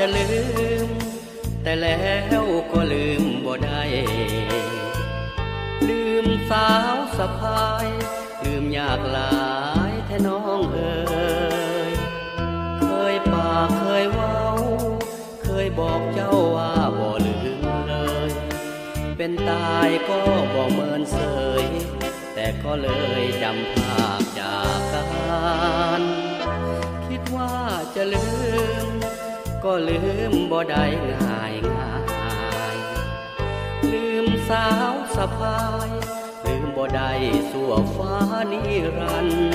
จะลืมแต่แล้วก็ลืมบ่ได้ลืมสาวสะพายลืมยากหลายแท้น้องเอ๋ยเคยปากเคยเว้าเคยบอกเจ้าว่าบ่ลืมเลยเป็นตายก็บ่เมินเสยแต่ก็เลยจำภาพจากกันคิดว่าจะลืมก็ลืมบ่ได้ง่ายลืมสาวสะพายลืมบ่ได้สั่วฟ้านิรันดร์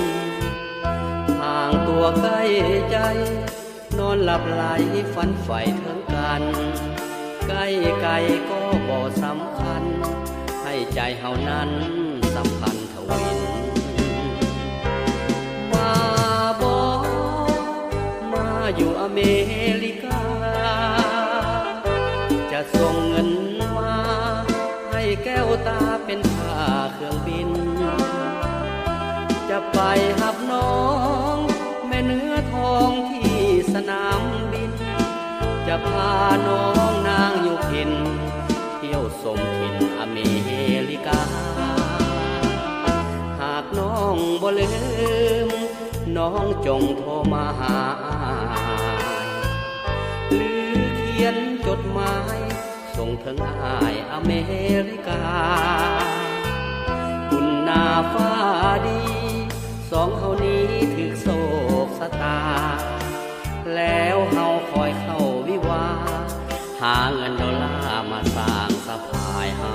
ห่างตัวใกล้ใจนอนหลับไหลฝันใฝ่ถึงกันใกล้ไกลก็บ่สำคัญให้ใจเฮานั้นสัมพันธ์ทวินมาบ่มาอยู่อเมริกาจะส่งเงินมาให้แก้วตาเป็นค่าเครื่องบินจะไปหับน้องแม่เนื้อทองที่สนามบินจะพาน้องนางอยู่พินเที่ยวสมถิ่นอเมริกาหากน้องบ่ลืมน้องจงโทรมาหาหรือเขียนจดหมายส่งถึงอ้ายอเมริกาคุณหน้าฟ้าดีสองเฮานี้ถึกโศกสตาแล้วเฮาคอยเข้าวิวาหาเงินดอลลาร์มาสร้างสะพายเฮา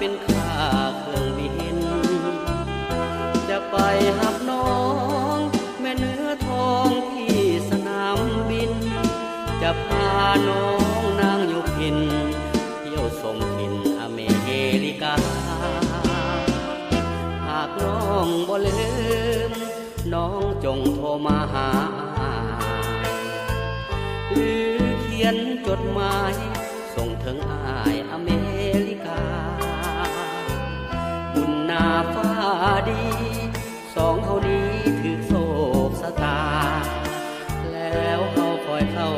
เป็นค่าเครื่องบินจะไปหับน้องแม่เนื้อทองที่สนามบินจะพาน้องนางอยู่พินเที่ยวสมถิ่นอเมริกาหากน้องบ่ลืมน้องจงโทรมาหาหรือเขียนจดหมายส่งถึงอ้ายอเมริกาบุญนาฟ้าดีสองเฮานี้ถือโศกสตาแล้วเฮาคอยเข้า